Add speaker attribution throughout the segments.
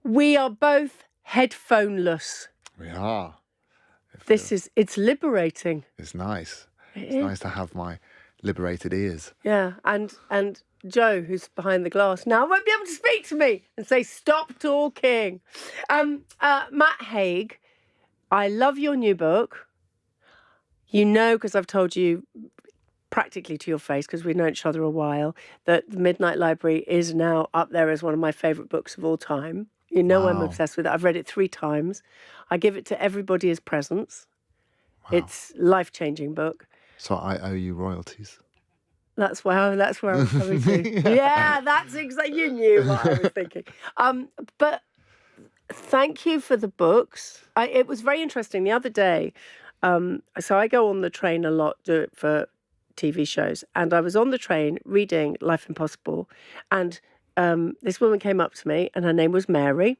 Speaker 1: We are both headphoneless.
Speaker 2: We are.
Speaker 1: It's liberating.
Speaker 2: It's nice. It's nice to have my liberated ears.
Speaker 1: Yeah, and Joe, who's behind the glass now, won't be able to speak to me and say, stop talking. Matt Haig, I love your new book. You know, because I've told you practically to your face, because we've known each other a while, that The Midnight Library is now up there as one of my favourite books of all time. You know, I'm obsessed with it. I've read it 3 times. I give it to everybody as presents. Wow. It's a life-changing book.
Speaker 2: So I owe you royalties.
Speaker 1: That's where I'm coming to. Yeah, that's exactly. You knew what I was thinking. But thank you for the books. It was very interesting the other day. So I go on the train a lot, do it for TV shows, and I was on the train reading Life Impossible, and this woman came up to me, and her name was Mary,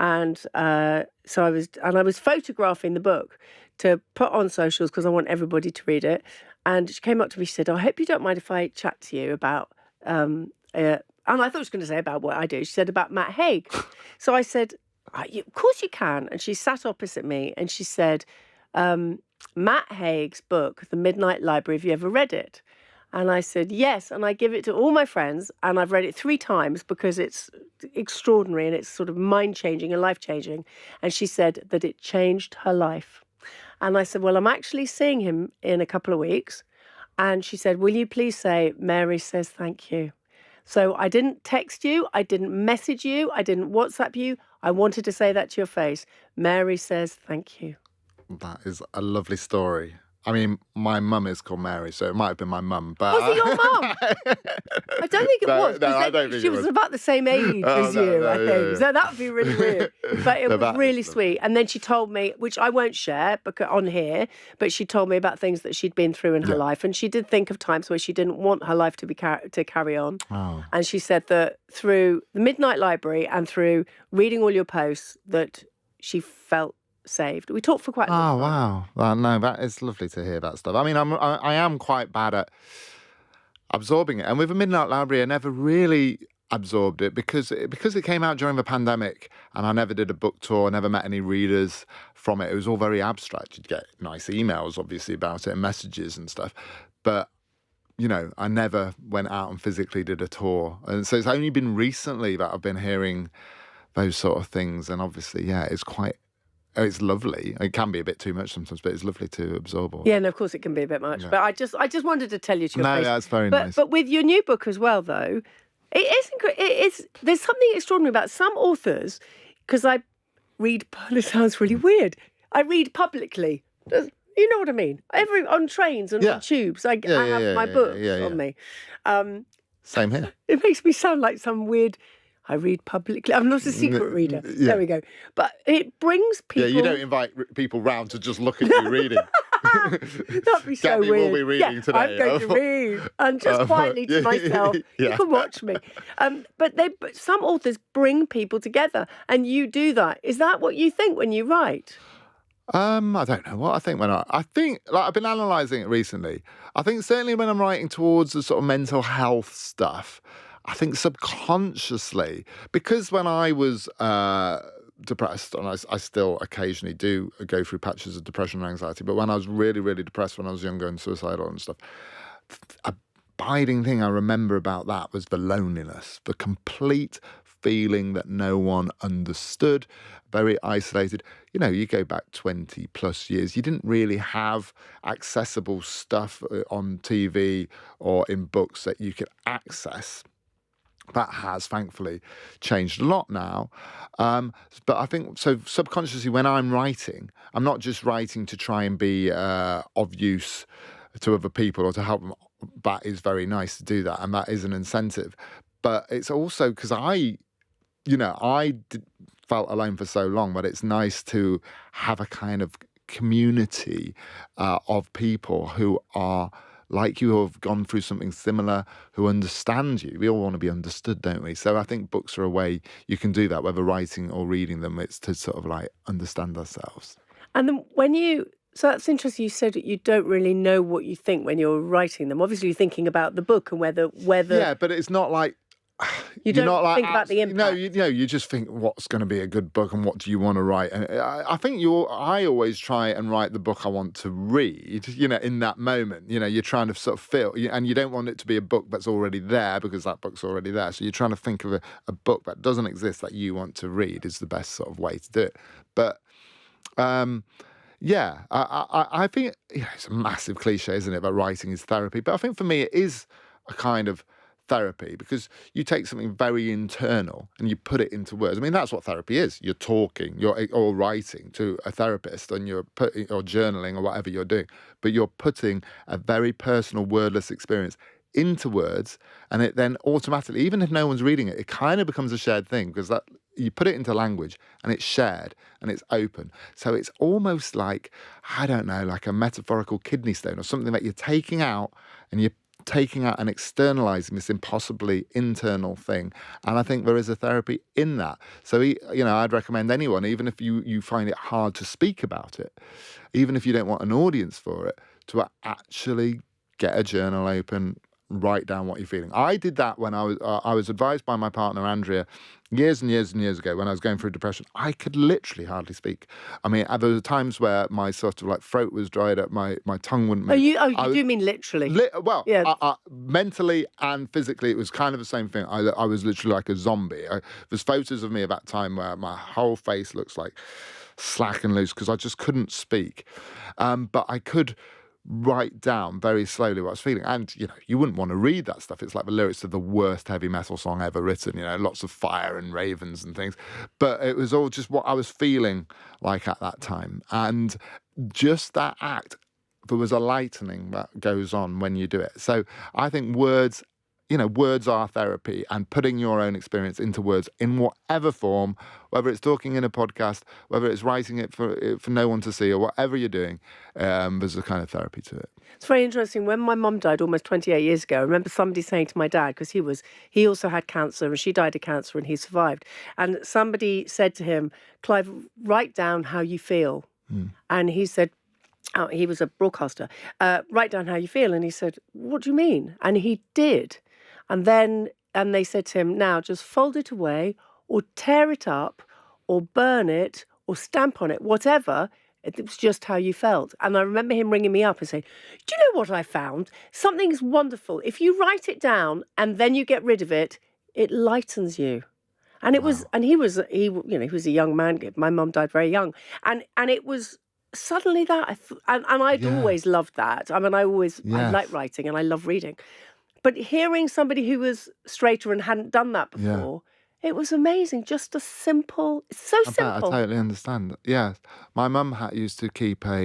Speaker 1: and so I was photographing the book to put on socials because I want everybody to read it. And she came up to me, she said, I hope you don't mind if I chat to you about, and I thought she was going to say about what I do. She said about Matt Haig. So I said, of course you can. And she sat opposite me and she said, Matt Haig's book, The Midnight Library, have you ever read it? And I said, yes. And I give it to all my friends. And I've read it 3 times because it's extraordinary and it's sort of mind-changing and life-changing. And she said that it changed her life. And I said, well, I'm actually seeing him in a couple of weeks. And she said, will you please say, Mary says thank you. So I didn't text you. I didn't message you. I didn't WhatsApp you. I wanted to say that to your face. Mary says thank you.
Speaker 2: That is a lovely story. I mean, my mum is called Mary, so it might have been my mum. But
Speaker 1: was it your mum? I don't think it was.
Speaker 2: No, I don't think
Speaker 1: she was about the same age as you, I think. Yeah. So that would be really weird. But it was really sweet. And then she told me, which I won't share on here, but she told me about things that she'd been through in her life. And she did think of times where she didn't want her life to carry on. Oh. And she said that through the Midnight Library and through reading all your posts that she felt saved. We talked for quite a long time.
Speaker 2: Oh, wow. Well, no, that is lovely to hear that stuff. I mean, I am quite bad at absorbing it. And with the Midnight Library, I never really absorbed it because it came out during the pandemic and I never did a book tour, I never met any readers from it. It was all very abstract. You'd get nice emails, obviously, about it and messages and stuff. But, you know, I never went out and physically did a tour. And so it's only been recently that I've been hearing those sort of things. And obviously, yeah, it's lovely. It can be a bit too much sometimes, but it's lovely to absorb all.
Speaker 1: Yeah, and of course it can be a bit much. Yeah. But I just wanted to tell you to your face.
Speaker 2: No, that's very nice.
Speaker 1: But with your new book as well, though, there's something extraordinary about some authors, because I read, this sounds really weird, I read publicly. You know what I mean? On trains and on tubes, I have my books on me.
Speaker 2: Same here.
Speaker 1: It makes me sound like some weird... I read publicly. I'm not a secret reader. Yeah. There we go. But it brings people...
Speaker 2: Yeah, you don't invite people round to just look at you reading.
Speaker 1: That'd be so
Speaker 2: Gaby
Speaker 1: weird.
Speaker 2: will be reading today.
Speaker 1: I'm going to read. And just quietly to myself, you can watch me. But some authors bring people together, and you do that. Is that what you think when you write?
Speaker 2: I don't know what I think I think, like, I've been analysing it recently. I think certainly when I'm writing towards the sort of mental health stuff, I think subconsciously, because when I was depressed, and I still occasionally do go through patches of depression and anxiety, but when I was really, really depressed when I was younger and suicidal and stuff, a abiding thing I remember about that was the loneliness, the complete feeling that no one understood, very isolated. You know, you go back 20 plus years, you didn't really have accessible stuff on TV or in books that you could access. That has thankfully changed a lot now. But I think, so subconsciously when I'm writing, I'm not just writing to try and be of use to other people or to help them. That is very nice to do that, and that is an incentive. But it's also because felt alone for so long, but it's nice to have a kind of community of people who are like you, who have gone through something similar, who understand you. We all want to be understood, don't we? So I think books are a way you can do that, whether writing or reading them. It's to sort of like understand ourselves.
Speaker 1: And then so that's interesting. You said that you don't really know what you think when you're writing them. Obviously, you're thinking about the book and whether.
Speaker 2: Yeah, but it's not like
Speaker 1: You
Speaker 2: you're
Speaker 1: don't
Speaker 2: not like
Speaker 1: think about the impact.
Speaker 2: No, you just think what's going to be a good book and what do you want to write. And I think I always try and write the book I want to read. In that moment, you're trying to sort of feel, and you don't want it to be a book that's already there because that book's already there. So you're trying to think of a book that doesn't exist that you want to read is the best sort of way to do it. But yeah, I think it's a massive cliche, isn't it, that writing is therapy. But I think for me it is a kind of therapy because you take something very internal and you put it into words. I mean, that's what therapy is. You're talking, or writing to a therapist, and or journaling or whatever you're doing, but you're putting a very personal, wordless experience into words, and it then automatically, even if no one's reading it, it kind of becomes a shared thing because that you put it into language and it's shared and it's open. So it's almost like, I don't know, like a metaphorical kidney stone or something that you're taking out and you're taking out and externalizing this impossibly internal thing. And I think there is a therapy in that. So, I'd recommend anyone, even if you find it hard to speak about it, even if you don't want an audience for it, to actually get a journal open, write down what you're feeling. I did that when I was advised by my partner, Andrea, years and years and years ago when I was going through depression. I could literally hardly speak. I mean, there were times where my sort of like throat was dried up, my tongue wouldn't move.
Speaker 1: You do mean literally?
Speaker 2: Yeah. Mentally and physically, it was kind of the same thing. I was literally like a zombie. There's photos of me at that time where my whole face looks like slack and loose because I just couldn't speak. But I could write down very slowly what I was feeling. And, you wouldn't want to read that stuff. It's like the lyrics of the worst heavy metal song ever written, lots of fire and ravens and things. But it was all just what I was feeling like at that time. And just that act, there was a lightening that goes on when you do it. So I think words are therapy, and putting your own experience into words in whatever form, whether it's talking in a podcast, whether it's writing it for no one to see, or whatever you're doing, there's a kind of therapy to it.
Speaker 1: It's very interesting. When my mum died almost 28 years ago, I remember somebody saying to my dad, because he also had cancer and she died of cancer and he survived. And somebody said to him, Clive, write down how you feel. And he said, he was a broadcaster, write down how you feel. And he said, what do you mean? And he did. And they said to him, now just fold it away or tear it up or burn it or stamp on it, whatever. It was just how you felt. And I remember him ringing me up and saying, do you know what I found? Something's wonderful. If you write it down and then you get rid of it, it lightens you. And it was, and he was a young man. My mum died very young. And it was suddenly that, and I'd always loved that. I mean, I like writing and I love reading. But hearing somebody who was straighter and hadn't done that before, it was amazing. Just a simple, so simple.
Speaker 2: I totally understand. Yeah. My mum used to keep my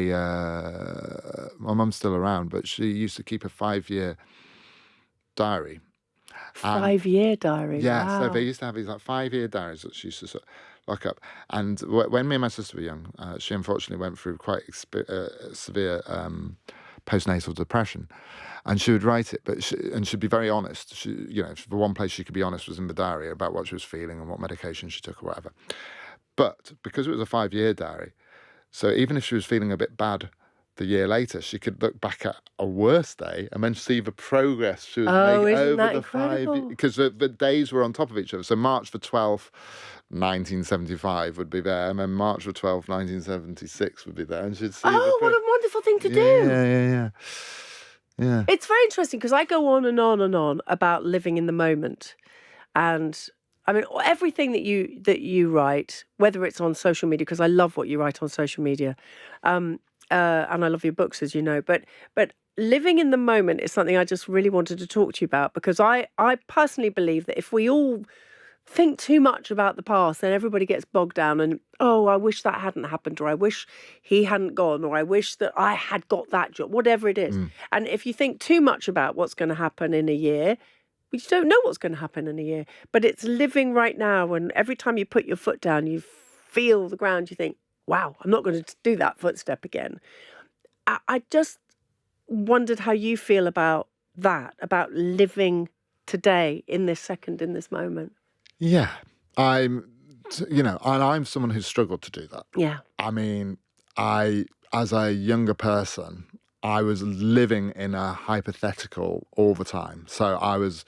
Speaker 2: mum's still around, but she used to keep a 5-year diary.
Speaker 1: 5-year diary?
Speaker 2: Yeah.
Speaker 1: Wow.
Speaker 2: So they used to have these like 5-year diaries that she used to sort of lock up. And when me and my sister were young, she unfortunately went through quite severe postnatal depression. And she would write it, and she'd be very honest. The one place she could be honest was in the diary about what she was feeling and what medication she took or whatever. But because it was a 5-year diary, so even if she was feeling a bit bad the year later, she could look back at a worse day and then see the progress she was making over the 5 years. Because the days were on top of each other. So March the 12th, 1975 would be there, and then March the 12th, 1976 would be there. And she'd see
Speaker 1: what a wonderful thing to do.
Speaker 2: Yeah.
Speaker 1: It's very interesting because I go on and on and on about living in the moment. And I mean, everything that you write, whether it's on social media, because I love what you write on social media, and I love your books, as you know, but living in the moment is something I just really wanted to talk to you about, because I personally believe that if we all think too much about the past, then everybody gets bogged down and, I wish that hadn't happened, or I wish he hadn't gone, or I wish that I had got that job, whatever it is. And if you think too much about what's going to happen in a year, you don't know what's going to happen in a year. But it's living right now, and every time you put your foot down, you feel the ground, you think, wow, I'm not going to do that footstep again. I just wondered how you feel about that, about living today, in this second, in this moment.
Speaker 2: Yeah, and I'm someone who's struggled to do that.
Speaker 1: Yeah.
Speaker 2: I mean, as a younger person, I was living in a hypothetical all the time. So I was,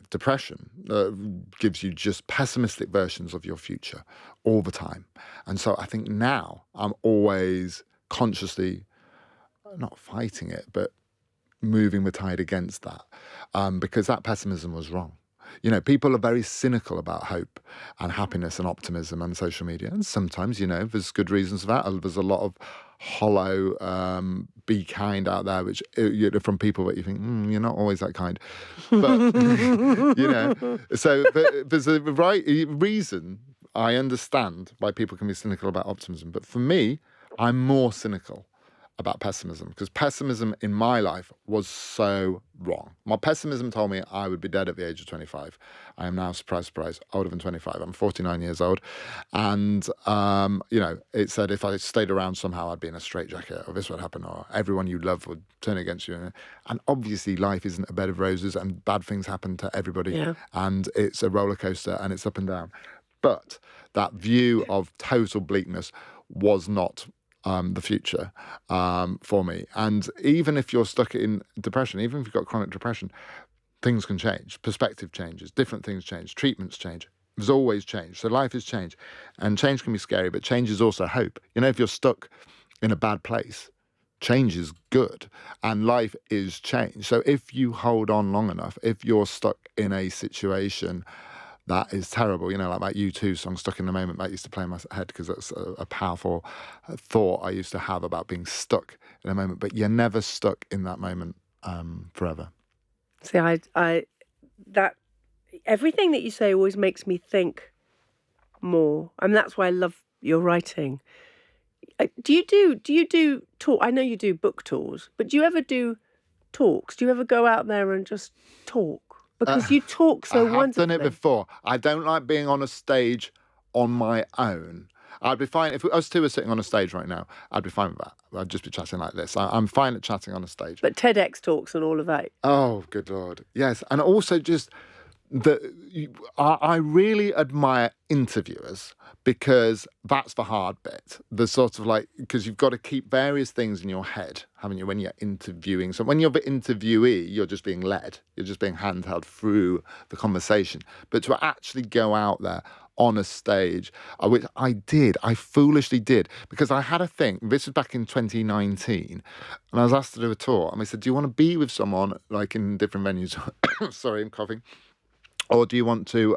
Speaker 2: depression gives you just pessimistic versions of your future all the time. And so I think now I'm always consciously not fighting it, but moving the tide against that, because that pessimism was wrong. People are very cynical about hope and happiness and optimism on social media. And sometimes, there's good reasons for that. There's a lot of hollow, be kind out there, which from people that you think, you're not always that kind. But, so there's a right reason. I understand why people can be cynical about optimism. But for me, I'm more cynical about pessimism, because pessimism in my life was so wrong. My pessimism told me I would be dead at the age of 25. I am now, surprise, older than 25. I'm 49 years old. And, it said if I stayed around somehow, I'd be in a straitjacket, or this would happen, or everyone you love would turn against you. And obviously life isn't a bed of roses, and bad things happen to everybody. Yeah. And it's a roller coaster, and it's up and down. But that view of total bleakness was not the future for me. And even if you're stuck in depression, even if you've got chronic depression, things can change. Perspective changes, different things change, treatments change. There's always change. So life is change. And change can be scary, but change is also hope. If you're stuck in a bad place, change is good. And life is change. So if you hold on long enough, if you're stuck in a situation that is terrible, like that U2 song, Stuck in the Moment, that used to play in my head because it's a powerful thought I used to have about being stuck in a moment. But you're never stuck in that moment forever.
Speaker 1: See, that everything that you say always makes me think more. And that's why I love your writing. Do you do talk? I know you do book tours, but do you ever do talks? Do you ever go out there and just talk? Because you talk so wonderfully. I've
Speaker 2: done it before. I don't like being on a stage on my own. I'd be fine if us two were sitting on a stage right now. I'd be fine with that. I'd just be chatting like this. I'm fine at chatting on a stage.
Speaker 1: But TEDx talks and all of that.
Speaker 2: Oh, good Lord. Yes. And also just I really admire interviewers, because that's the hard bit. The sort of because you've got to keep various things in your head, haven't you, when you're interviewing. So when you're the interviewee, you're just being led. You're just being handheld through the conversation. But to actually go out there on a stage, which I foolishly did, because I had a thing. This was back in 2019, and I was asked to do a tour, and they said, do you want to be with someone in different venues? Sorry, I'm coughing. Or do you want to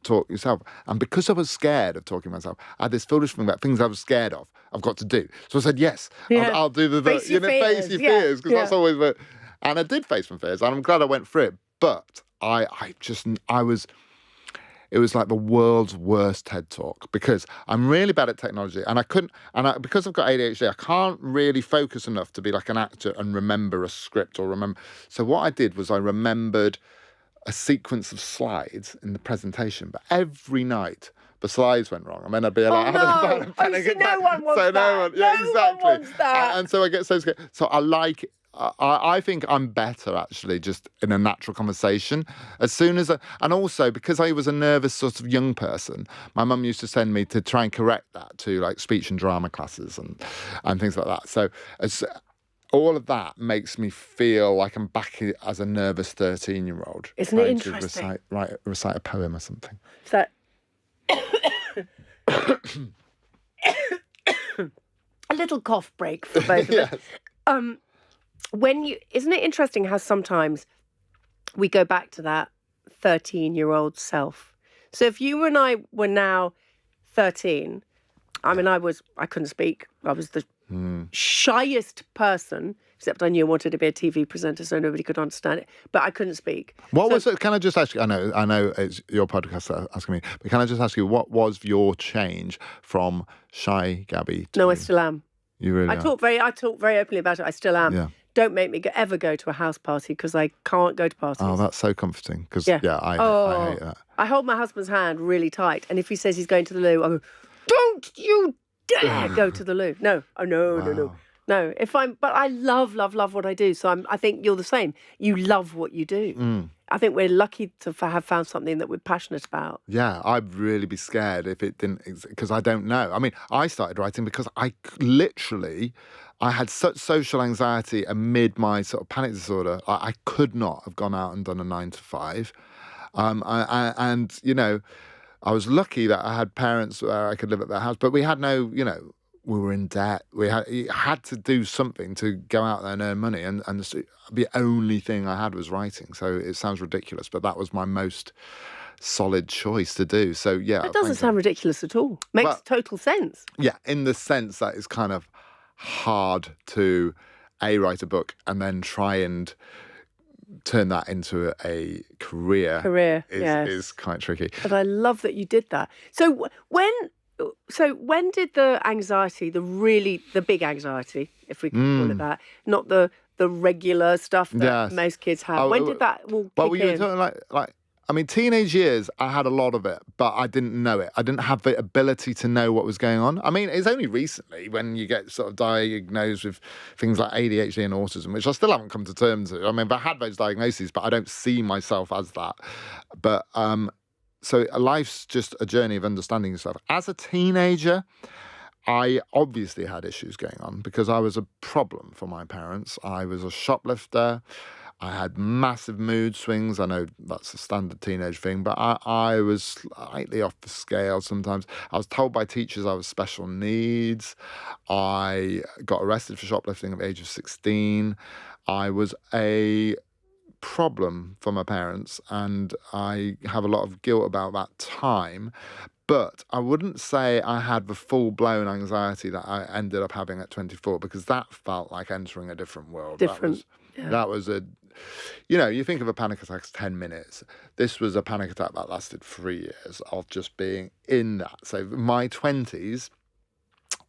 Speaker 2: talk yourself? And because I was scared of talking myself, I had this foolish thing about things I was scared of, I've got to do. So I said, yes, I'll do the
Speaker 1: face your fears,
Speaker 2: because that's always the... And I did face my fears, and I'm glad I went through it. But it was like the world's worst TED Talk, because I'm really bad at technology, and because I've got ADHD, I can't really focus enough to be like an actor and remember a script or remember. So what I did was I remembered a sequence of slides in the presentation, but every night the slides went wrong. I mean, I'd be like,
Speaker 1: no one wants that. No one wants that.
Speaker 2: And so I get so scared. So I think I'm better actually just in a natural conversation. As soon as and also because I was a nervous sort of young person, my mum used to send me to try and correct that to speech and drama classes and things like that. So all of that makes me feel like I'm back as a nervous 13-year-old.
Speaker 1: Isn't it interesting?
Speaker 2: Recite a poem or something.
Speaker 1: So, a little cough break for both of us. Isn't it interesting how sometimes we go back to that 13-year-old self? So if you and I were now 13, I mean, I couldn't speak. I was the shyest person, except I knew I wanted to be a TV presenter, so nobody could understand it. But I couldn't speak.
Speaker 2: What was it? Can I just ask you? I know it's your podcast asking me, but can I just ask you, what was your change from shy Gaby to...
Speaker 1: No, I still am.
Speaker 2: You really?
Speaker 1: I talk very openly about it. I still am.
Speaker 2: Yeah.
Speaker 1: Don't make me ever go to a house party, because I can't go to parties.
Speaker 2: Oh, that's so comforting. Because I hate that.
Speaker 1: I hold my husband's hand really tight, and if he says he's going to the loo, I go, "Don't you dare go to the loo!" No, no. No, but I love what I do. So I think you're the same. You love what you do. I think we're lucky to have found something that we're passionate about.
Speaker 2: Yeah, I'd really be scared if it didn't, because I don't know. I mean, I started writing because I had such social anxiety amid my sort of panic disorder. I could not have gone out and done a 9 to 5. And, you know, I was lucky that I had parents where I could live at their house, but we had no, you know, we were in debt. You had to do something to go out there and earn money. And the only thing I had was writing. So it sounds ridiculous, but that was my most solid choice to do. So, yeah.
Speaker 1: It doesn't sound ridiculous at all. Makes total sense.
Speaker 2: Yeah, in the sense that it's kind of hard to, write a book and then try and turn that into a career is quite tricky.
Speaker 1: But I love that you did that. So when did the anxiety, the big anxiety, if we can call it that, not the regular stuff that most kids have, when did that all kick in?
Speaker 2: You were talking like, I mean, teenage years, I had a lot of it, but I didn't know it. I didn't have the ability to know what was going on. I mean, it's only recently when you get sort of diagnosed with things like ADHD and autism, which I still haven't come to terms with. I mean, I've had those diagnoses, but I don't see myself as that. But so life's just a journey of understanding yourself. As a teenager, I obviously had issues going on because I was a problem for my parents. I was a shoplifter. I had massive mood swings. I know that's a standard teenage thing, but I was slightly off the scale sometimes. I was told by teachers I was special needs. I got arrested for shoplifting at the age of 16. I was a problem for my parents, and I have a lot of guilt about that time. But I wouldn't say I had the full-blown anxiety that I ended up having at 24, because that felt like entering a different world. That was a, you know, you think of a panic attack as 10 minutes. This was a panic attack that lasted 3 years of just being in that. So my 20s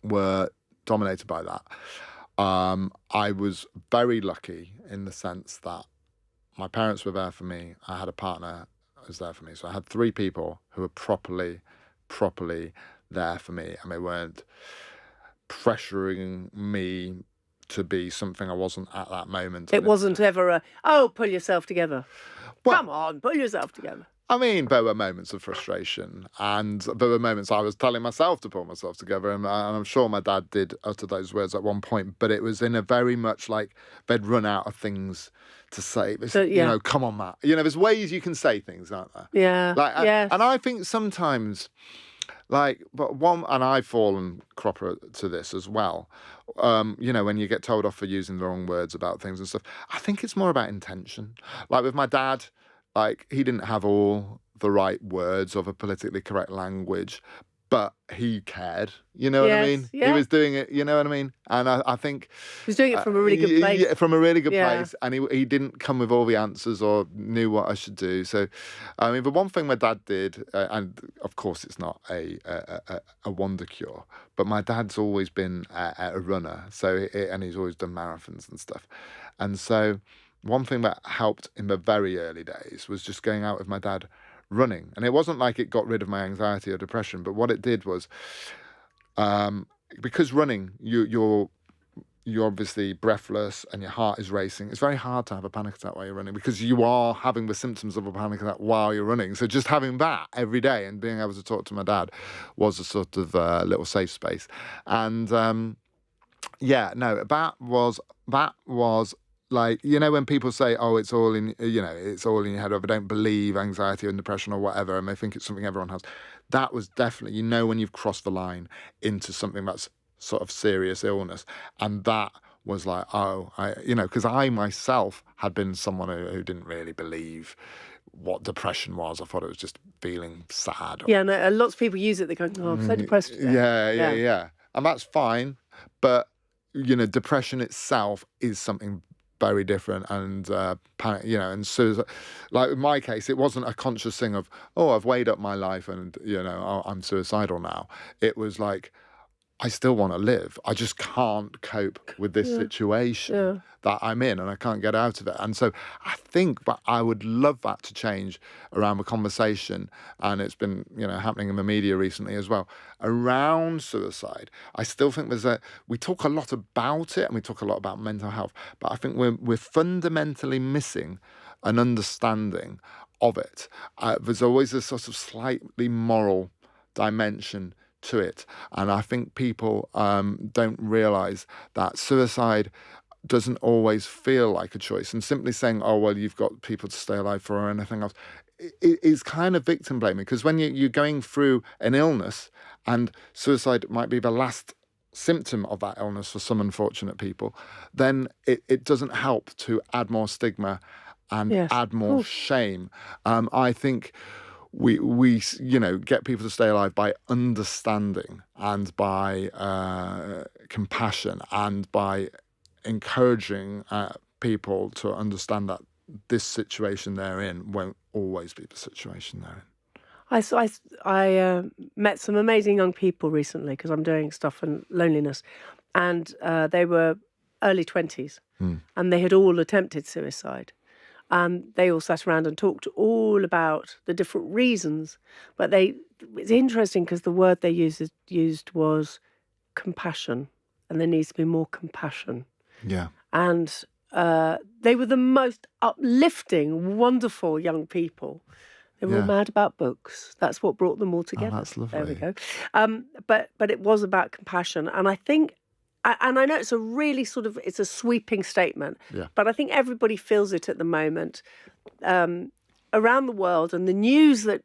Speaker 2: were dominated by that. I was very lucky in the sense that my parents were there for me. I had a partner who was there for me. So I had 3 people who were properly there for me, and they weren't pressuring me to be something I wasn't at that moment.
Speaker 1: It wasn't ever pull yourself together. Well, come on, pull yourself together.
Speaker 2: I mean, there were moments of frustration, and there were moments I was telling myself to pull myself together, and I'm sure my dad did utter those words at one point, but it was in a very much like they'd run out of things to say. You know, come on, Matt. You know, there's ways you can say things, aren't there?
Speaker 1: Yeah.
Speaker 2: And I think sometimes, and I've fallen cropper to this as well. You know, when you get told off for using the wrong words about things and stuff, I think it's more about intention. Like with my dad, like he didn't have all the right words or the politically correct language, but he cared. You know what I mean?
Speaker 1: Yeah.
Speaker 2: He was doing it. You know what I mean? And I think
Speaker 1: he was doing it from a really good place.
Speaker 2: Yeah, from a really good place, and he didn't come with all the answers or knew what I should do. So, I mean, the one thing my dad did, and of course it's not a wonder cure, but my dad's always been a runner. So, and he's always done marathons and stuff, and so one thing that helped in the very early days was just going out with my dad running. And it wasn't like it got rid of my anxiety or depression, but what it did was, because running, you're obviously breathless and your heart is racing. It's very hard to have a panic attack while you're running because you are having the symptoms of a panic attack while you're running. So just having that every day and being able to talk to my dad was a sort of little safe space. And that was like, you know, when people say, oh, it's all in your head, or they don't believe anxiety or depression or whatever, and they think it's something everyone has. That was definitely, you know, when you've crossed the line into something that's sort of serious illness. And that was like, because I myself had been someone who didn't really believe what depression was. I thought it was just feeling sad.
Speaker 1: Lots of people use it. They go, oh, I'm so depressed today.
Speaker 2: Yeah. And that's fine. But, you know, depression itself is something very different, and panic, you know, and suicide. Like in my case, it wasn't a conscious thing of, oh, I've weighed up my life and, you know, I'm suicidal now. It was like, I still want to live. I just can't cope with this situation that I'm in, and I can't get out of it. And so I think that I would love that to change around the conversation, and it's been, happening in the media recently as well, around suicide. I still think we talk a lot about it, and we talk a lot about mental health, but I think we're fundamentally missing an understanding of it. There's always a sort of slightly moral dimension to it, and I think people don't realise that suicide doesn't always feel like a choice, and simply saying, oh well, you've got people to stay alive for or anything else, is kind of victim blaming, because when you're going through an illness, and suicide might be the last symptom of that illness for some unfortunate people, then it doesn't help to add more stigma and add more shame. I think we get people to stay alive by understanding, and by compassion, and by encouraging people to understand that this situation they're in won't always be the situation they're in.
Speaker 1: I met some amazing young people recently, because I'm doing stuff on loneliness, and they were early 20s, and they had all attempted suicide. And they all sat around and talked all about the different reasons. But it's interesting, because the word they used was compassion, and there needs to be more compassion.
Speaker 2: Yeah.
Speaker 1: And they were the most uplifting, wonderful young people. They were all mad about books. That's what brought them all together.
Speaker 2: Oh, that's lovely.
Speaker 1: There we go. But it was about compassion. And I think, and I know it's a really it's a sweeping statement, but I think everybody feels it at the moment around the world, and the news that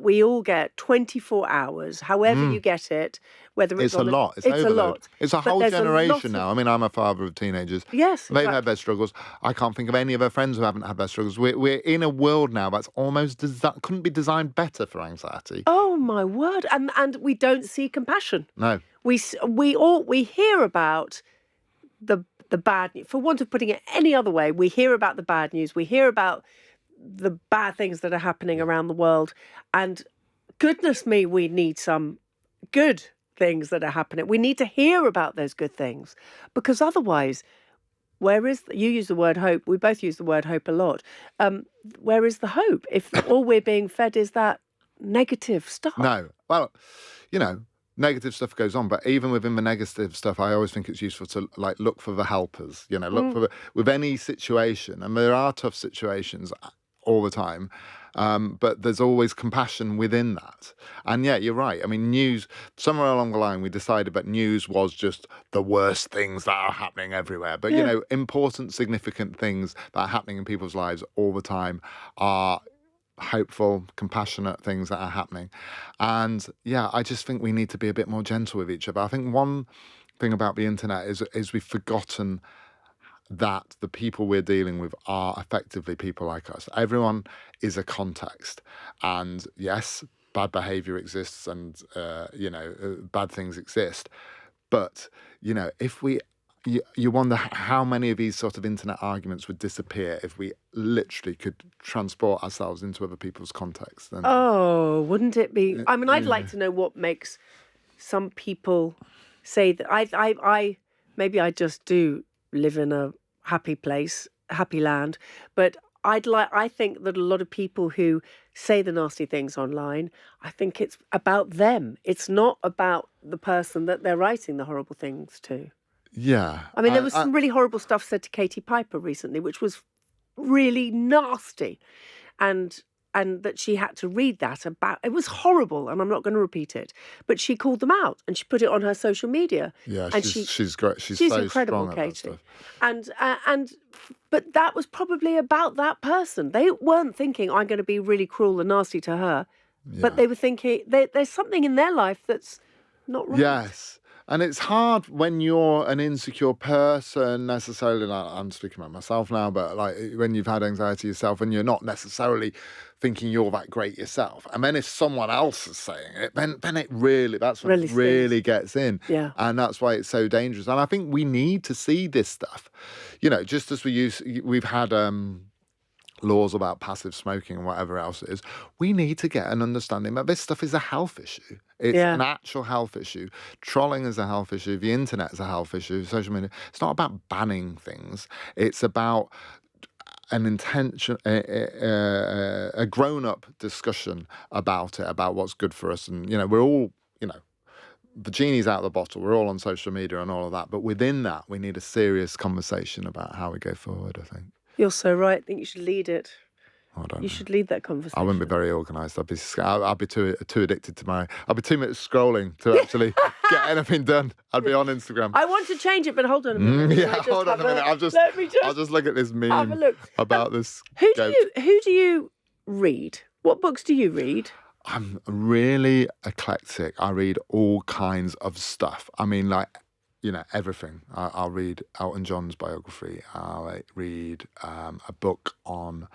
Speaker 1: we all get 24 hours, however you get it, whether it's
Speaker 2: a lot. It's a lot. It's a whole generation now. I mean, I'm a father of teenagers.
Speaker 1: Yes,
Speaker 2: they've had their struggles. I can't think of any of our friends who haven't had their struggles. We're in a world now that's almost couldn't be designed better for anxiety.
Speaker 1: Oh my word! And we don't see compassion.
Speaker 2: No.
Speaker 1: We hear about the bad news. For want of putting it any other way, we hear about the bad news. We hear about the bad things that are happening around the world, and goodness me, we need some good things that are happening. We need to hear about those good things, because otherwise, you use the word hope, we both use the word hope a lot, where is the hope if all we're being fed is that negative stuff?
Speaker 2: No. Well, negative stuff goes on, but even within the negative stuff, I always think it's useful to look for the helpers, look for with any situation, and there are tough situations all the time, but there's always compassion within that. And you're right. I mean, news, somewhere along the line we decided that news was just the worst things that are happening everywhere, but important, significant things that are happening in people's lives all the time are hopeful, compassionate things that are happening. And I just think we need to be a bit more gentle with each other. I think one thing about the internet is we've forgotten that the people we're dealing with are effectively people like us. Everyone is a context, and yes, bad behavior exists, and bad things exist, but if we you wonder how many of these sort of internet arguments would disappear if we literally could transport ourselves into other people's contexts.
Speaker 1: Oh, wouldn't it be? I mean, I'd like to know what makes some people say that I maybe I just do live in a happy place, happy land, but I think that a lot of people who say the nasty things online, I think it's about them. It's not about the person that they're writing the horrible things to.
Speaker 2: Yeah.
Speaker 1: I mean, there was some really horrible stuff said to Katie Piper recently, which was really nasty. And that she had to read that about, it was horrible, and I'm not going to repeat it, but she called them out and she put it on her social media.
Speaker 2: Yeah, and she's great. She's so
Speaker 1: incredible,
Speaker 2: strong
Speaker 1: Katie.
Speaker 2: At that
Speaker 1: stuff. But that was probably about that person. They weren't thinking, I'm going to be really cruel and nasty to her, but they were thinking there's something in their life that's not right.
Speaker 2: Yes. And it's hard when you're an insecure person, necessarily, I'm speaking about myself now, but when you've had anxiety yourself and you're not necessarily thinking you're that great yourself. And then if someone else is saying it, then that's when it really gets in.
Speaker 1: Yeah.
Speaker 2: And that's why it's so dangerous. And I think we need to see this stuff. Just as we've had laws about passive smoking and whatever else it is. We need to get an understanding that this stuff is a health issue. It's an actual health issue. Trolling is a health issue. The internet is a health issue. Social media. It's not about banning things. It's about an intention, a grown-up discussion about it, about what's good for us. And, we're all, the genie's out of the bottle. We're all on social media and all of that. But within that, we need a serious conversation about how we go forward, I think.
Speaker 1: You're so right. I think you should lead it. You should lead that conversation.
Speaker 2: I wouldn't be very organised. I'd be too addicted to I'd be 2 minutes scrolling to actually get anything done. I'd be on Instagram.
Speaker 1: I want to change it, but hold on a minute.
Speaker 2: Hold on a minute. I'll just look at this meme
Speaker 1: have a look.
Speaker 2: about this.
Speaker 1: Who do you read? What books do you read?
Speaker 2: I'm really eclectic. I read all kinds of stuff. I mean, everything. I'll read Elton John's biography. I'll read a book on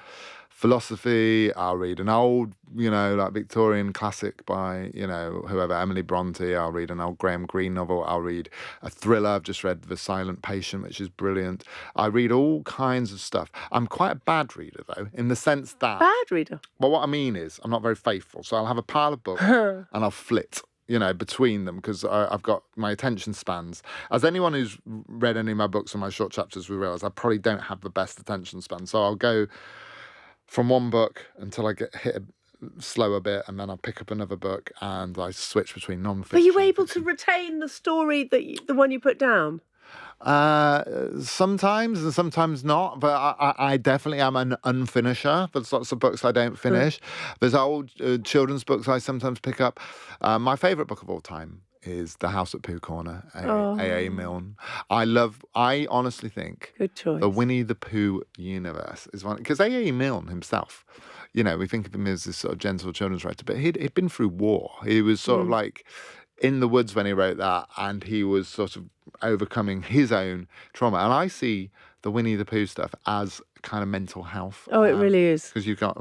Speaker 2: philosophy. I'll read an old, Victorian classic by, whoever, Emily Bronte. I'll read an old Graham Greene novel. I'll read a thriller. I've just read The Silent Patient, which is brilliant. I read all kinds of stuff. I'm quite a bad reader, though, in the sense that...
Speaker 1: Bad reader?
Speaker 2: Well, what I mean is I'm not very faithful. So I'll have a pile of books and I'll flit between them because I've got my attention spans. As anyone who's read any of my books and my short chapters will realise, I probably don't have the best attention span. So I'll go from one book until I get hit slow a bit, and then I'll pick up another book and I switch between non-fiction.
Speaker 1: Were you able to retain the story, the one you put down?
Speaker 2: Sometimes and sometimes not, but I definitely am an unfinisher. There's lots of books I don't finish. There's old children's books I sometimes pick up. My favourite book of all time is The House at Pooh Corner, A.A. Milne. I honestly think
Speaker 1: good choice.
Speaker 2: The Winnie the Pooh universe is one, because A.A. Milne himself, we think of him as this sort of gentle children's writer, but he'd been through war. He was sort of like in the woods when he wrote that, and he was sort of overcoming his own trauma. And I see the Winnie the Pooh stuff as kind of mental health.
Speaker 1: Oh, it really is.
Speaker 2: Because you've got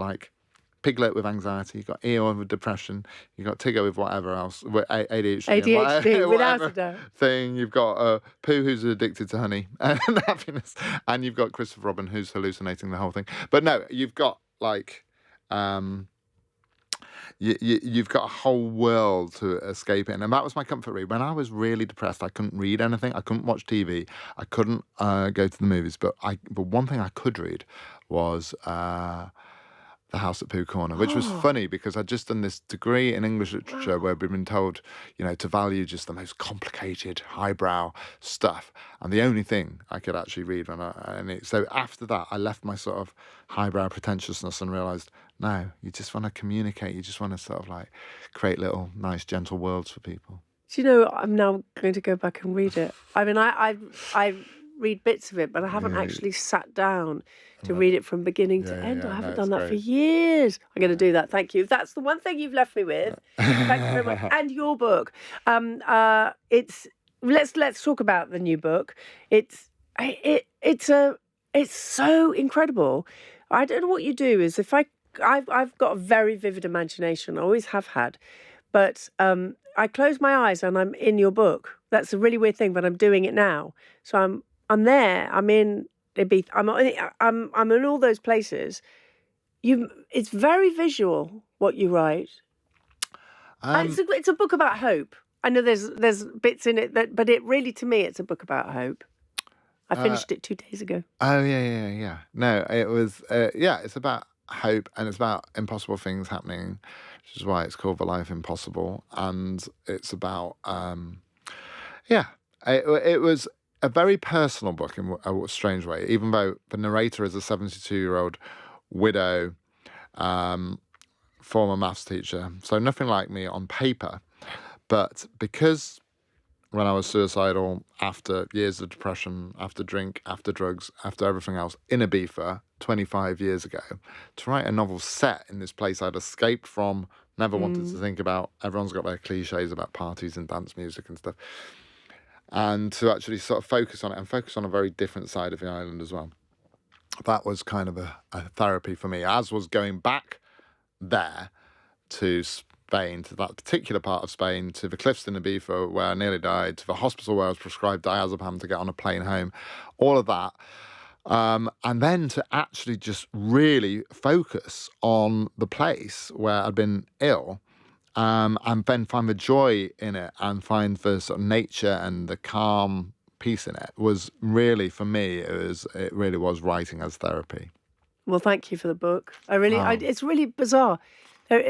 Speaker 2: Piglet with anxiety, you've got Eeyore with depression, you've got Tigger with whatever else, with
Speaker 1: ADHD, without a doubt.
Speaker 2: Thing. You've got Pooh who's addicted to honey and happiness, and you've got Christopher Robin who's hallucinating the whole thing. But no, you've got you've got a whole world to escape in. And that was my comfort read. When I was really depressed, I couldn't read anything. I couldn't watch TV. I couldn't go to the movies. But one thing I could read was The House at Pooh Corner, which was funny because I'd just done this degree in English literature where we'd been told, to value just the most complicated, highbrow stuff. And the only thing I could actually read so after that, I left my sort of highbrow pretentiousness and realised, no, you just want to communicate. You just want to sort of create little nice, gentle worlds for people.
Speaker 1: Do you know, I'm now going to go back and read it. I mean, I read bits of it, but I haven't actually sat down to read it from beginning to end. I haven't done that for years. I'm going to do that. Thank you. That's the one thing you've left me with. Thank you very much. And your book. Let's talk about the new book. It's so incredible. I don't know what you do. Is I've got a very vivid imagination. I always have had, but I close my eyes and I'm in your book. That's a really weird thing, but I'm doing it now. So I'm there. I'm in Ibiza. I'm in all those places. It's very visual what you write. It's a book about hope. I know there's bits in it but it really, to me, it's a book about hope. I finished it 2 days ago.
Speaker 2: Oh yeah. No, it was it's about hope, and it's about impossible things happening, which is why it's called The Life Impossible. And it's about it was a very personal book in a strange way, even though the narrator is a 72-year-old widow, former maths teacher, so nothing like me on paper. But because when I was suicidal, after years of depression, after drink, after drugs, after everything else, in Ibiza 25 years ago, to write a novel set in this place I'd escaped from, never wanted to think about. Everyone's got their cliches about parties and dance music and stuff. And to actually sort of focus on it and focus on a very different side of the island as well. That was kind of a therapy for me, as was going back there to Spain, to that particular part of Spain, to the cliffs in Ibiza where I nearly died, to the hospital where I was prescribed diazepam to get on a plane home. All of that And then to actually just really focus on the place where I'd been ill, and then find the joy in it and find the sort of nature and the calm peace in it was really, for me, it really was writing as therapy.
Speaker 1: Well, thank you for the book. It's really bizarre. There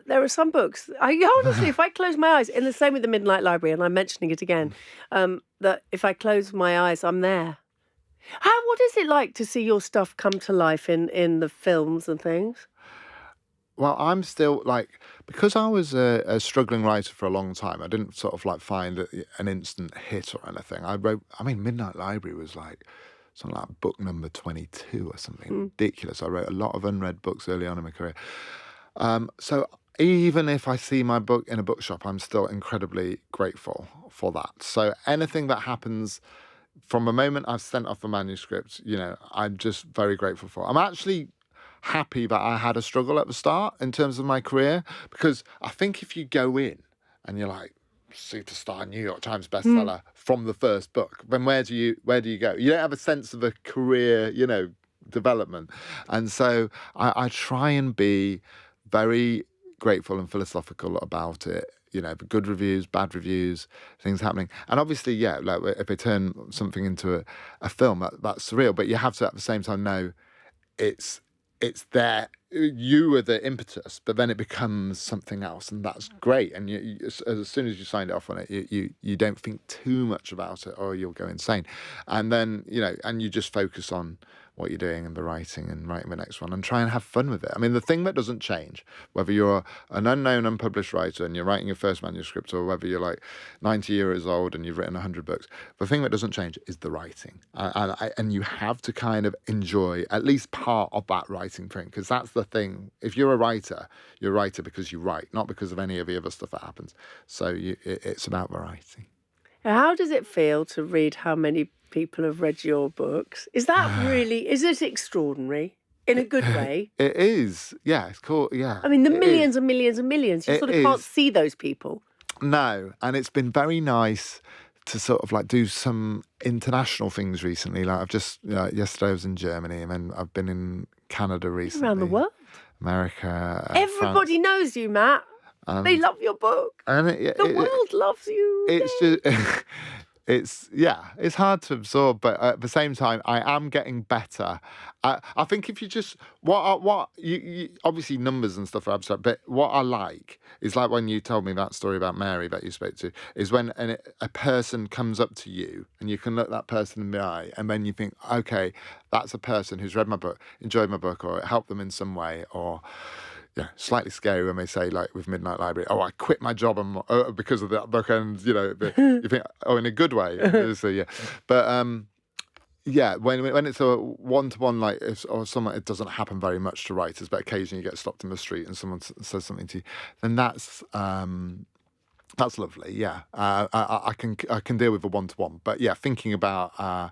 Speaker 1: are some books, honestly, if I close my eyes, and the same with the Midnight Library, and I'm mentioning it again, that if I close my eyes, I'm there. What is it like to see your stuff come to life in the films and things?
Speaker 2: Well, I'm still because I was a struggling writer for a long time, I didn't sort of find an instant hit or anything. Midnight Library was something like book number 22 or something ridiculous. I wrote a lot of unread books early on in my career. So even if I see my book in a bookshop, I'm still incredibly grateful for that. So anything that happens from the moment I've sent off a manuscript, I'm just very grateful for. I'm actually happy that I had a struggle at the start in terms of my career, because I think if you go in and you're superstar New York Times bestseller from the first book, then where do you go? You don't have a sense of a career, development. And so I try and be very grateful and philosophical about it. The good reviews, bad reviews, things happening. And obviously, if they turn something into a film, that's surreal. But you have to at the same time know it's there. You were the impetus, but then it becomes something else, and that's great. And you, as soon as you signed off on it, you don't think too much about it, or you'll go insane. And then and you just focus on what you're doing and the writing and writing the next one and try and have fun with it. I mean, the thing that doesn't change, whether you're an unknown, unpublished writer and you're writing your first manuscript, or whether you're 90 years old and you've written 100 books, the thing that doesn't change is the writing. And you have to kind of enjoy at least part of that writing thing, because that's the thing. If you're a writer, you're a writer because you write, not because of any of the other stuff that happens. So it's about variety.
Speaker 1: How does it feel to read how many people have read your books? Is it extraordinary in a good way?
Speaker 2: It is. Yeah, it's cool. Yeah.
Speaker 1: I mean, the millions and millions and millions. You sort of can't see those people.
Speaker 2: No. And it's been very nice to sort of do some international things recently. I've just, yesterday I was in Germany, and then I've been in Canada recently.
Speaker 1: Around the world.
Speaker 2: America.
Speaker 1: Everybody
Speaker 2: France.
Speaker 1: knows you, Matt. They love your book.
Speaker 2: And
Speaker 1: the world loves you.
Speaker 2: It's it's hard to absorb, but at the same time, I am getting better. I think if you just you obviously numbers and stuff are abstract, but what I like is when you told me that story about Mary that you spoke to, is when a person comes up to you and you can look that person in the eye, and then you think, okay, that's a person who's read my book, enjoyed my book, or it helped them in some way, or. Yeah, slightly scary when they say, with Midnight Library, oh, I quit my job because of that book, and you think, oh, in a good way. So yeah, but when it's a one-to-one, or someone, it doesn't happen very much to writers, but occasionally you get stopped in the street and someone says something to you, then that's lovely. Yeah, I can deal with the one-to-one, but yeah, thinking about.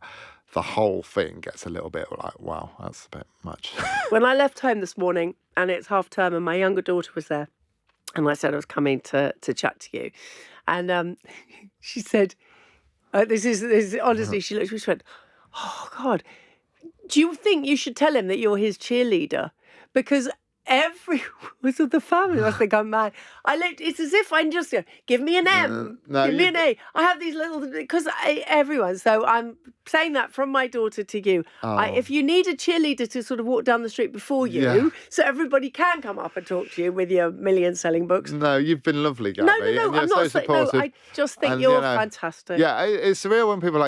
Speaker 2: The whole thing gets a little bit wow, that's a bit much.
Speaker 1: When I left home this morning, and it's half term, and my younger daughter was there, and I said I was coming to chat to you, and she said, "This is honestly." She looked. She went, "Oh God, do you think you should tell him that you're his cheerleader? Because everyone of the family must think I'm mad." It's as if I'm just give me an M, give me an A. I have these little, because everyone. So I'm saying that from my daughter to you. If you need a cheerleader to sort of walk down the street before you, so everybody can come up and talk to you with your million-selling books.
Speaker 2: No, you've been lovely, Gaby.
Speaker 1: No, I'm not saying. No, I just think you're fantastic.
Speaker 2: Yeah, it's surreal when people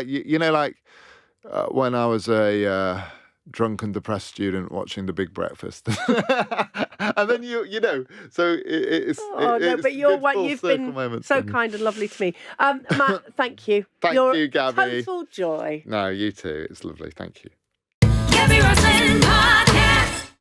Speaker 2: when I was a drunk and depressed student watching The Big Breakfast, and then so it's.
Speaker 1: But you've been so kind and lovely to me, Matt. Thank you.
Speaker 2: Thank you, Gaby.
Speaker 1: Total joy.
Speaker 2: No, you too. It's lovely. Thank you.
Speaker 3: Gaby